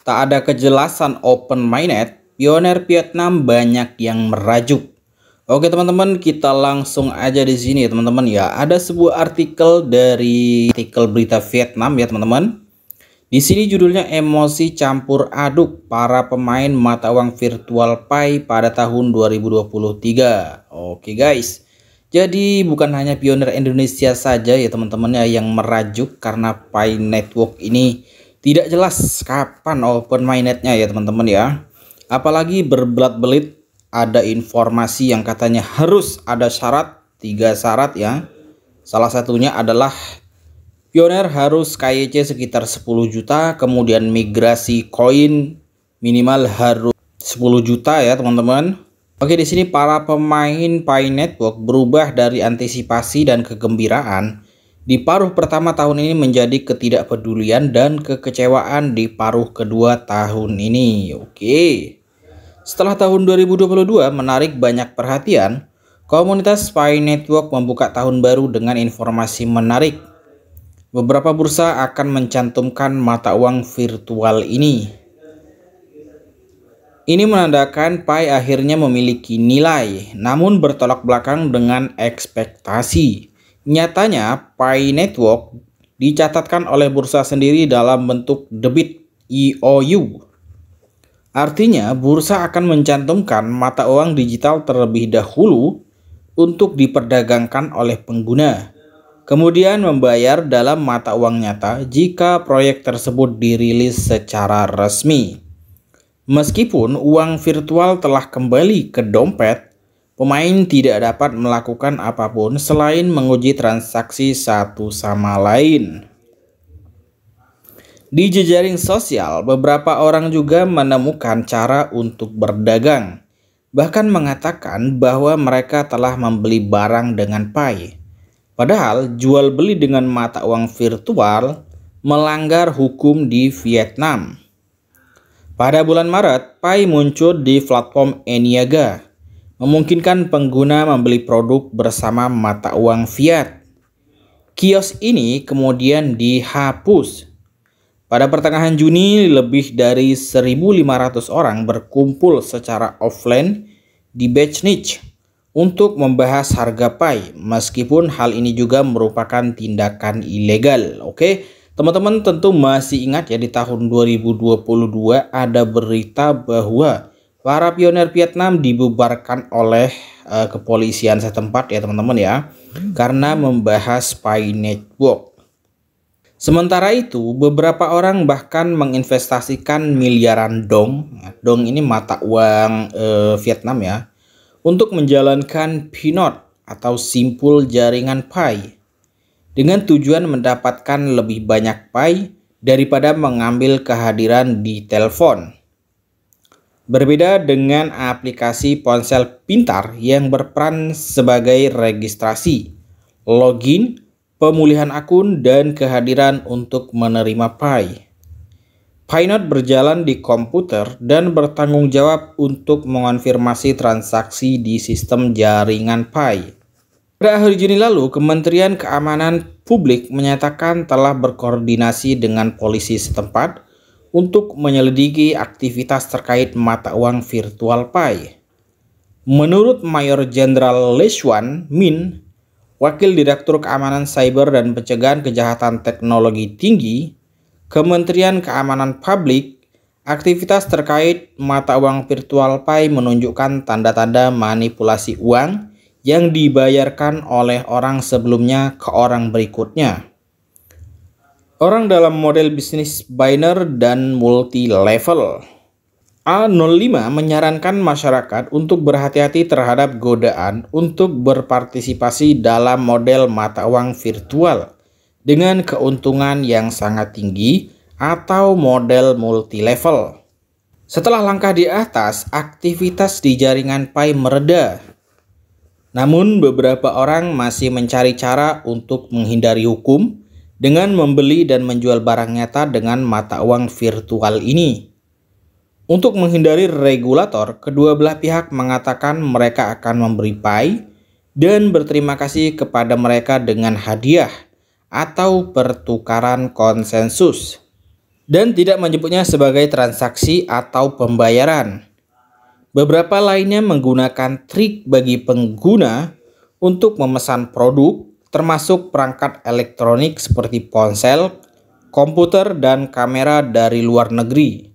Tak ada kejelasan open mainnet, pioner Vietnam banyak yang merajuk. Oke teman-teman, kita langsung aja di sini teman-teman ya. Ada sebuah artikel dari artikel berita Vietnam ya teman-teman. Di sini judulnya emosi campur aduk para pemain mata uang virtual Pi pada tahun 2023. Oke guys. Jadi bukan hanya pioner Indonesia saja ya teman-teman ya yang merajuk karena Pi Network ini tidak jelas kapan open mainnetnya ya teman-teman ya. Apalagi berbelit-belit ada informasi yang katanya harus ada syarat, 3 syarat ya. Salah satunya adalah pioner harus KYC sekitar 10 juta, kemudian migrasi koin minimal harus 10 juta ya teman-teman. Oke, di sini para pemain Pi Network berubah dari antisipasi dan kegembiraan di paruh pertama tahun ini menjadi ketidakpedulian dan kekecewaan di paruh kedua tahun ini. Oke. Setelah tahun 2022 menarik banyak perhatian, komunitas Pi Network membuka tahun baru dengan informasi menarik. Beberapa bursa akan mencantumkan mata uang virtual ini. Ini menandakan Pi akhirnya memiliki nilai, namun bertolak belakang dengan ekspektasi. Nyatanya, Pi Network dicatatkan oleh bursa sendiri dalam bentuk debit EOU. Artinya, bursa akan mencantumkan mata uang digital terlebih dahulu untuk diperdagangkan oleh pengguna. Kemudian membayar dalam mata uang nyata jika proyek tersebut dirilis secara resmi. Meskipun uang virtual telah kembali ke dompet, pemain tidak dapat melakukan apapun selain menguji transaksi satu sama lain. Di jejaring sosial, beberapa orang juga menemukan cara untuk berdagang, bahkan mengatakan bahwa mereka telah membeli barang dengan Pi. Padahal jual beli dengan mata uang virtual melanggar hukum di Vietnam. Pada bulan Maret, Pi muncul di platform eNiaga, memungkinkan pengguna membeli produk bersama mata uang fiat. Kios ini kemudian dihapus. Pada pertengahan Juni, lebih dari 1.500 orang berkumpul secara offline di Bechnich untuk membahas harga Pi, meskipun hal ini juga merupakan tindakan ilegal. Oke, teman-teman tentu masih ingat ya di tahun 2022 ada berita bahwa para pioner Vietnam dibubarkan oleh kepolisian setempat ya teman-teman ya, karena membahas Pi Network. Sementara itu, beberapa orang bahkan menginvestasikan miliaran dong. Dong ini mata uang Vietnam ya, untuk menjalankan Pinot atau simpul jaringan Pi dengan tujuan mendapatkan lebih banyak Pi daripada mengambil kehadiran di telepon. Berbeda dengan aplikasi ponsel pintar yang berperan sebagai registrasi, login, pemulihan akun, dan kehadiran untuk menerima Pi. Pinot berjalan di komputer dan bertanggung jawab untuk mengonfirmasi transaksi di sistem jaringan Pi. Pada akhir Juni lalu, Kementerian Keamanan Publik menyatakan telah berkoordinasi dengan polisi setempat untuk menyelidiki aktivitas terkait mata uang virtual Pi. Menurut Mayor Jenderal Le Xuan Minh, Wakil Direktur Keamanan Cyber dan Pencegahan Kejahatan Teknologi Tinggi, Kementerian Keamanan Publik, aktivitas terkait mata uang virtual Pi menunjukkan tanda-tanda manipulasi uang yang dibayarkan oleh orang sebelumnya ke orang berikutnya. Orang dalam model bisnis binary dan multi-level. A05 menyarankan masyarakat untuk berhati-hati terhadap godaan untuk berpartisipasi dalam model mata uang virtual dengan keuntungan yang sangat tinggi atau model multi-level. Setelah langkah di atas, aktivitas di jaringan Pi mereda. Namun beberapa orang masih mencari cara untuk menghindari hukum dengan membeli dan menjual barang nyata dengan mata uang virtual ini. Untuk menghindari regulator, kedua belah pihak mengatakan mereka akan memberi Pi dan berterima kasih kepada mereka dengan hadiah atau pertukaran konsensus. dan tidak menyebutnya sebagai transaksi atau pembayaran. Beberapa lainnya menggunakan trik bagi pengguna untuk memesan produk, termasuk perangkat elektronik seperti ponsel, komputer, dan kamera dari luar negeri,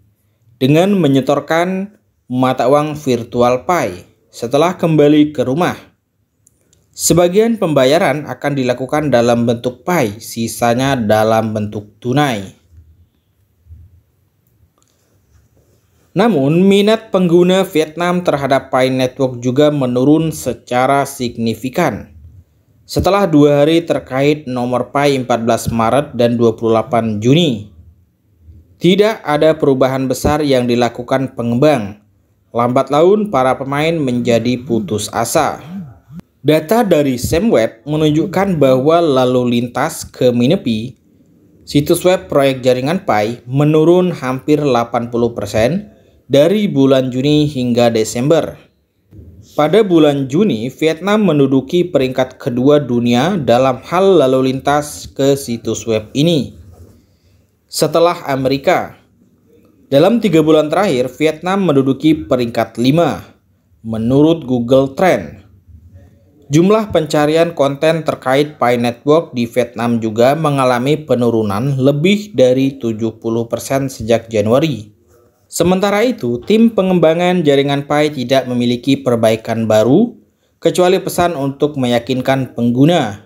dengan menyetorkan mata uang virtual Pi setelah kembali ke rumah. Sebagian pembayaran akan dilakukan dalam bentuk Pi, sisanya dalam bentuk tunai. Namun, minat pengguna Vietnam terhadap Pi Network juga menurun secara signifikan. Setelah 2 hari terkait nomor Pi 14 Maret dan 28 Juni, tidak ada perubahan besar yang dilakukan pengembang. Lambat laun, para pemain menjadi putus asa. Data dari SEMweb menunjukkan bahwa lalu lintas ke Minepi, situs web proyek jaringan Pi, menurun hampir 80% dari bulan Juni hingga Desember. Pada bulan Juni, Vietnam menduduki peringkat kedua dunia dalam hal lalu lintas ke situs web ini, setelah Amerika. Dalam 3 bulan terakhir, Vietnam menduduki peringkat 5 menurut Google Trend. Jumlah pencarian konten terkait Pi Network di Vietnam juga mengalami penurunan lebih dari 70% sejak Januari. Sementara itu, tim pengembangan jaringan Pi tidak memiliki perbaikan baru, kecuali pesan untuk meyakinkan pengguna.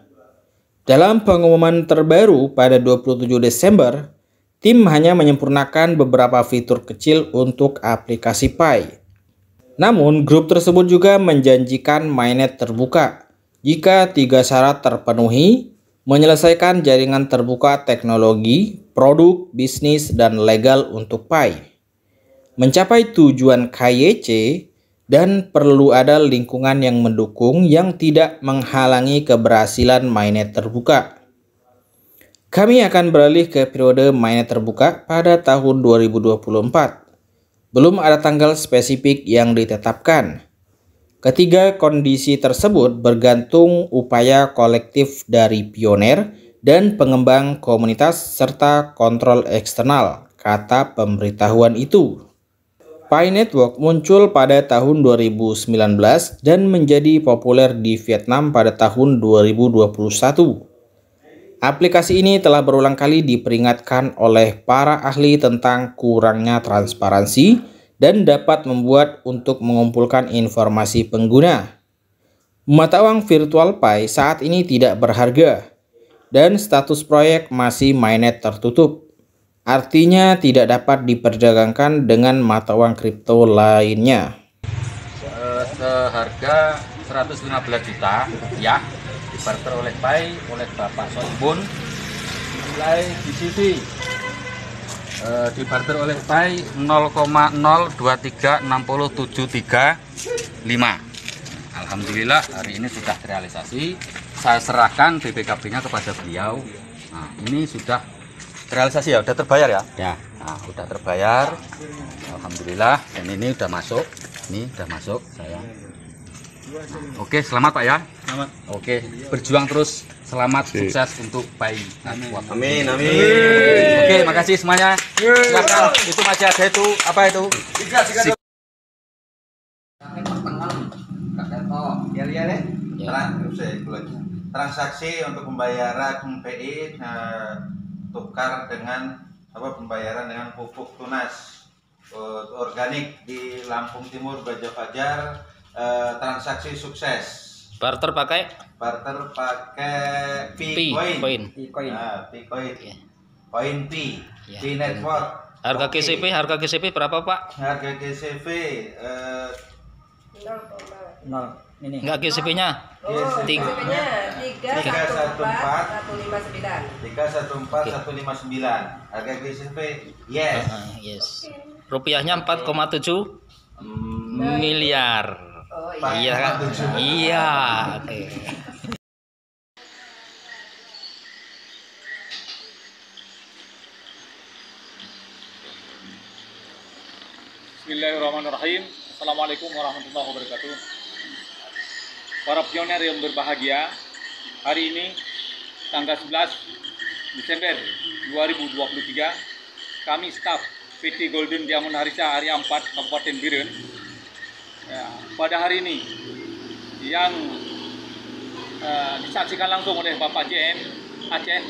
Dalam pengumuman terbaru pada 27 Desember, tim hanya menyempurnakan beberapa fitur kecil untuk aplikasi Pi. Namun, grup tersebut juga menjanjikan mainnet terbuka jika 3 syarat terpenuhi: menyelesaikan jaringan terbuka teknologi, produk, bisnis, dan legal untuk Pi, mencapai tujuan KYC, dan perlu ada lingkungan yang mendukung yang tidak menghalangi keberhasilan mainnet terbuka. Kami akan beralih ke periode mainnet terbuka pada tahun 2024. Belum ada tanggal spesifik yang ditetapkan. Ketiga kondisi tersebut bergantung upaya kolektif dari pioner dan pengembang komunitas serta kontrol eksternal, kata pemberitahuan itu. Pi Network muncul pada tahun 2019 dan menjadi populer di Vietnam pada tahun 2021. Aplikasi ini telah berulang kali diperingatkan oleh para ahli tentang kurangnya transparansi dan dapat membuat untuk mengumpulkan informasi pengguna. Mata uang virtual Pi saat ini tidak berharga dan status proyek masih mainnet tertutup. Artinya tidak dapat diperdagangkan dengan mata uang kripto lainnya. Seharga 115 juta ya, dibarter oleh Pi oleh Bapak Soibun nilai GCV, dibarter oleh Pi 0,02367355. Alhamdulillah hari ini sudah terrealisasi. Saya serahkan BPKB-nya kepada beliau. Nah, ini sudah realisasi ya, udah terbayar ya? Ya. Nah, udah terbayar. Alhamdulillah. Dan ini udah masuk. Ini udah masuk saya. Nah, oke, selamat Pak ya. Selamat. Oke, berjuang terus. Selamat, sukses untuk Pi. Amin, amin. Oke, makasih semuanya. Silakan. Itu masih ada itu apa itu? Transaksi untuk pembayaran PI tukar dengan pembayaran dengan pupuk tunas organik di Lampung Timur, Baja Fajar. Transaksi sukses. Barter pakai P-Coin. Poin P. P Network. Harga GCP berapa Pak? Harga GCV 0. Ini. Enggak GCP-nya. GCP-nya 314 159. Harga GCV yes. Yes. Rupiahnya 4,7 miliar. Iya kan? Iya. Oke. Bismillahirrahmanirrahim. Assalamualaikum warahmatullahi wabarakatuh. Para pioner yang berbahagia, hari ini tanggal 11 Desember 2023 kami staf PT Golden Diamond Harisa Area 4 Kabupaten Biren, ya, pada hari ini yang disaksikan langsung oleh Bapak JM Aceh